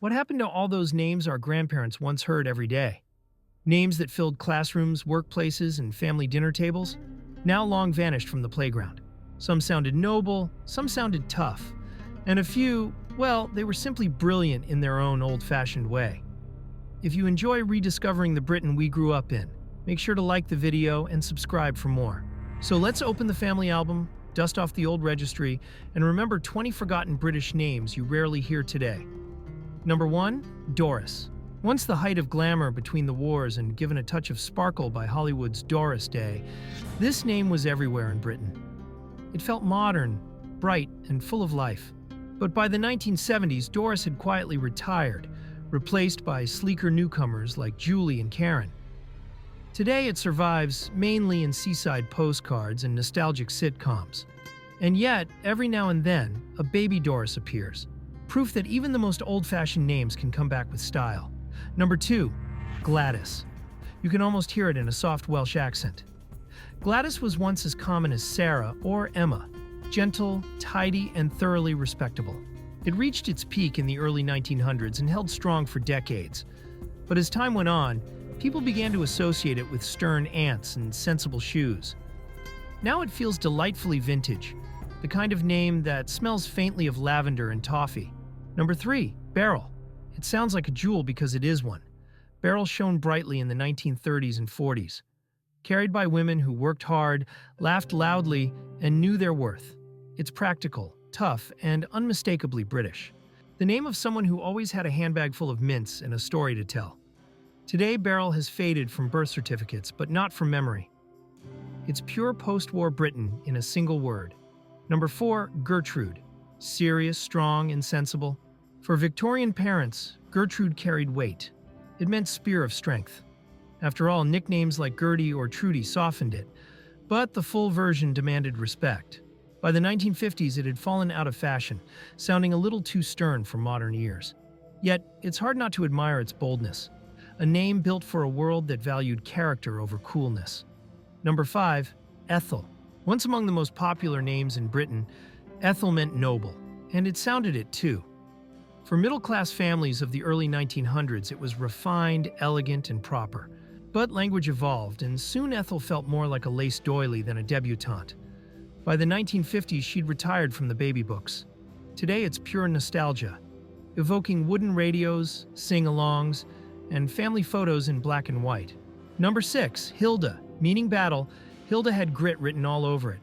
What happened to all those names our grandparents once heard every day? Names that filled classrooms, workplaces, and family dinner tables? Now long vanished from the playground. Some sounded noble, some sounded tough, and a few, well, they were simply brilliant in their own old-fashioned way. If you enjoy rediscovering the Britain we grew up in, make sure to like the video and subscribe for more. So let's open the family album, dust off the old registry, and remember 20 forgotten British names you rarely hear today. Number 1. Doris. Once the height of glamour between the wars and given a touch of sparkle by Hollywood's Doris Day, this name was everywhere in Britain. It felt modern, bright, and full of life. But by the 1970s, Doris had quietly retired, replaced by sleeker newcomers like Julie and Karen. Today it survives mainly in seaside postcards and nostalgic sitcoms. And yet, every now and then, a baby Doris appears. Proof that even the most old-fashioned names can come back with style. Number 2. Gladys. You can almost hear it in a soft Welsh accent. Gladys was once as common as Sarah or Emma, gentle, tidy, and thoroughly respectable. It reached its peak in the early 1900s and held strong for decades. But as time went on, people began to associate it with stern aunts and sensible shoes. Now it feels delightfully vintage, the kind of name that smells faintly of lavender and toffee. Number 3. Beryl. It sounds like a jewel because it is one. Beryl shone brightly in the 1930s and 40s. Carried by women who worked hard, laughed loudly, and knew their worth. It's practical, tough, and unmistakably British. The name of someone who always had a handbag full of mints and a story to tell. Today, Beryl has faded from birth certificates, but not from memory. It's pure post-war Britain in a single word. Number 4. Gertrude. Serious, strong, and sensible. For Victorian parents, Gertrude carried weight. It meant spear of strength. After all, nicknames like Gertie or Trudy softened it, but the full version demanded respect. By the 1950s, it had fallen out of fashion, sounding a little too stern for modern ears. Yet, it's hard not to admire its boldness. A name built for a world that valued character over coolness. Number 5. Ethel. Once among the most popular names in Britain, Ethel meant noble, and it sounded it too. For middle-class families of the early 1900s, it was refined, elegant, and proper. But language evolved, and soon Ethel felt more like a lace doily than a debutante. By the 1950s, she'd retired from the baby books. Today, it's pure nostalgia, evoking wooden radios, sing-alongs, and family photos in black and white. Number 6. Hilda. Meaning battle, Hilda had grit written all over it.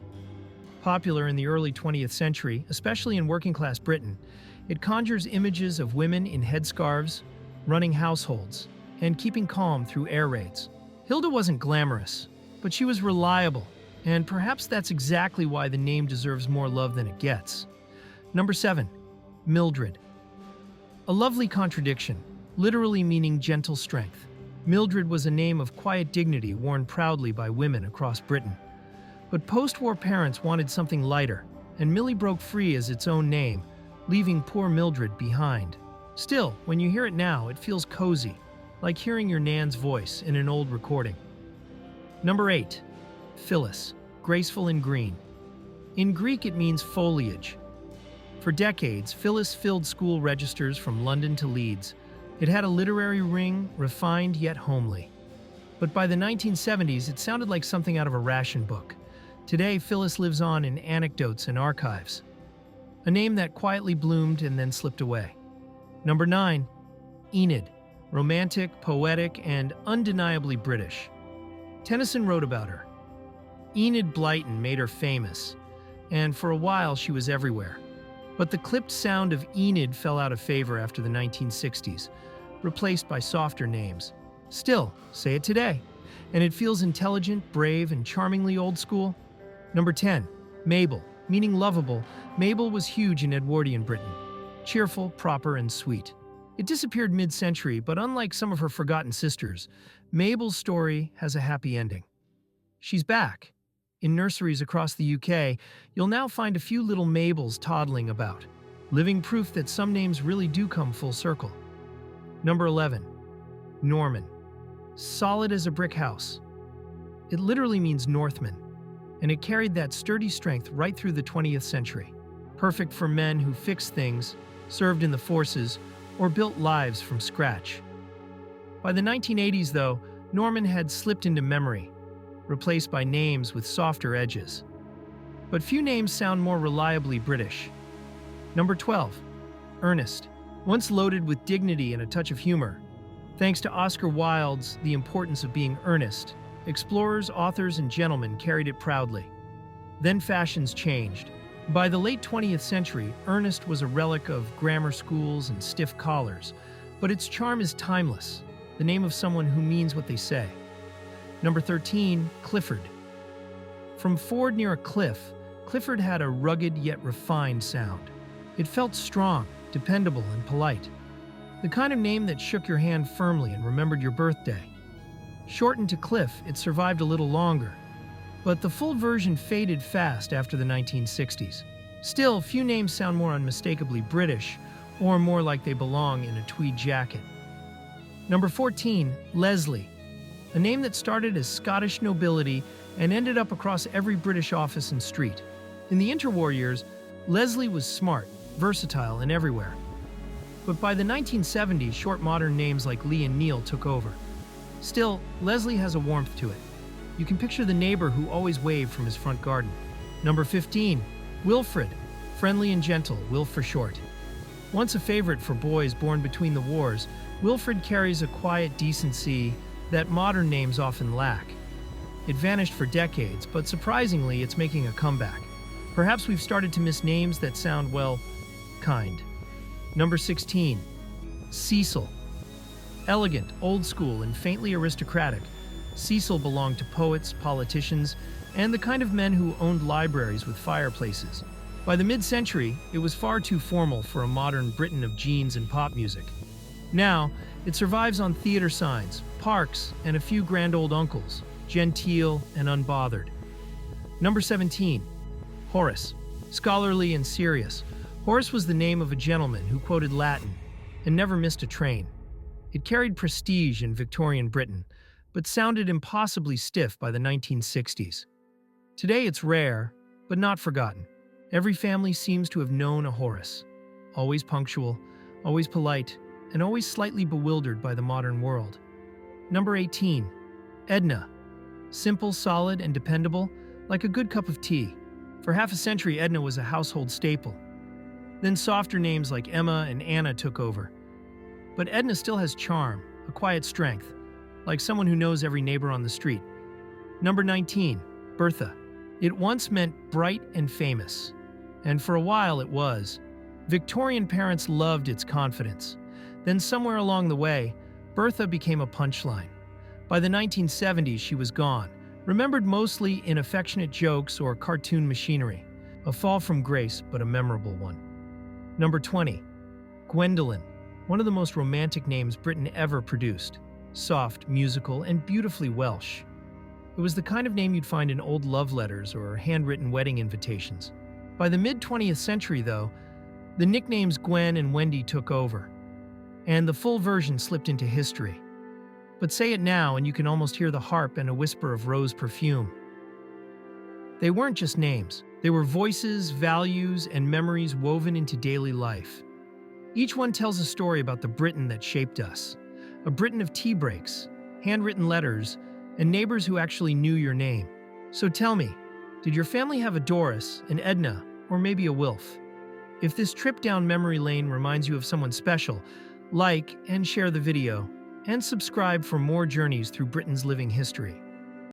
Popular in the early 20th century, especially in working-class Britain, it conjures images of women in headscarves, running households, and keeping calm through air raids. Hilda wasn't glamorous, but she was reliable, and perhaps that's exactly why the name deserves more love than it gets. Number 7. Mildred. A lovely contradiction, literally meaning gentle strength. Mildred was a name of quiet dignity worn proudly by women across Britain. But post-war parents wanted something lighter, and Millie broke free as its own name, leaving poor Mildred behind. Still, when you hear it now, it feels cozy, like hearing your nan's voice in an old recording. Number 8. Phyllis. Graceful and green. In Greek, it means foliage. For decades, Phyllis filled school registers from London to Leeds. It had a literary ring, refined yet homely. But by the 1970s, it sounded like something out of a ration book. Today, Phyllis lives on in anecdotes and archives. A name that quietly bloomed and then slipped away. Number 9. Enid. Romantic, poetic, and undeniably British. Tennyson wrote about her. Enid Blyton made her famous, and for a while she was everywhere. But the clipped sound of Enid fell out of favor after the 1960s, replaced by softer names. Still, say it today, and it feels intelligent, brave, and charmingly old school. Number 10. Mabel. Meaning lovable, Mabel was huge in Edwardian Britain. Cheerful, proper, and sweet. It disappeared mid-century, but unlike some of her forgotten sisters, Mabel's story has a happy ending. She's back. In nurseries across the UK, you'll now find a few little Mabels toddling about, living proof that some names really do come full circle. Number 11. Norman. Solid as a brick house. It literally means Northman, and it carried that sturdy strength right through the 20th century. Perfect for men who fixed things, served in the forces, or built lives from scratch. By the 1980s, though, Norman had slipped into memory, replaced by names with softer edges. But few names sound more reliably British. Number 12. Ernest. Once loaded with dignity and a touch of humor, thanks to Oscar Wilde's The Importance of Being Earnest, explorers, authors, and gentlemen carried it proudly. Then fashions changed. By the late 20th century, Ernest was a relic of grammar schools and stiff collars, but its charm is timeless, the name of someone who means what they say. Number 13, Clifford. From Ford near a cliff, Clifford had a rugged yet refined sound. It felt strong, dependable, and polite. The kind of name that shook your hand firmly and remembered your birthday. Shortened to Cliff, it survived a little longer, but the full version faded fast after the 1960s. Still, few names sound more unmistakably British or more like they belong in a tweed jacket. Number 14, Leslie. A name that started as Scottish nobility and ended up across every British office and street. In the interwar years, Leslie was smart, versatile, and everywhere. But by the 1970s, short modern names like Lee and Neil took over. Still, Leslie has a warmth to it. You can picture the neighbor who always waved from his front garden. Number 15, Wilfred. Friendly and gentle, Will for short. Once a favorite for boys born between the wars, Wilfred carries a quiet decency that modern names often lack. It vanished for decades, but surprisingly, it's making a comeback. Perhaps we've started to miss names that sound, well, kind. Number 16, Cecil. Elegant, old school, and faintly aristocratic, Cecil belonged to poets, politicians, and the kind of men who owned libraries with fireplaces. By the mid-century, it was far too formal for a modern Britain of jeans and pop music. Now, it survives on theater signs, parks, and a few grand old uncles, genteel and unbothered. Number 17, Horace. Scholarly and serious, Horace was the name of a gentleman who quoted Latin and never missed a train. It carried prestige in Victorian Britain, but sounded impossibly stiff by the 1960s. Today it's rare, but not forgotten. Every family seems to have known a Horace. Always punctual, always polite, and always slightly bewildered by the modern world. Number 18, Edna. Simple, solid, and dependable, like a good cup of tea. For half a century, Edna was a household staple. Then softer names like Emma and Anna took over. But Edna still has charm, a quiet strength, like someone who knows every neighbor on the street. Number 19, Bertha. It once meant bright and famous, and for a while it was. Victorian parents loved its confidence. Then somewhere along the way, Bertha became a punchline. By the 1970s, she was gone, remembered mostly in affectionate jokes or cartoon machinery. A fall from grace, but a memorable one. Number 20, Gwendolyn. One of the most romantic names Britain ever produced. Soft, musical, and beautifully Welsh. It was the kind of name you'd find in old love letters or handwritten wedding invitations. By the mid-20th century, though, the nicknames Gwen and Wendy took over, and the full version slipped into history. But say it now and you can almost hear the harp and a whisper of rose perfume. They weren't just names. They were voices, values, and memories woven into daily life. Each one tells a story about the Britain that shaped us. A Britain of tea breaks, handwritten letters, and neighbors who actually knew your name. So tell me, did your family have a Doris, an Edna, or maybe a Wilf? If this trip down memory lane reminds you of someone special, like and share the video, and subscribe for more journeys through Britain's living history.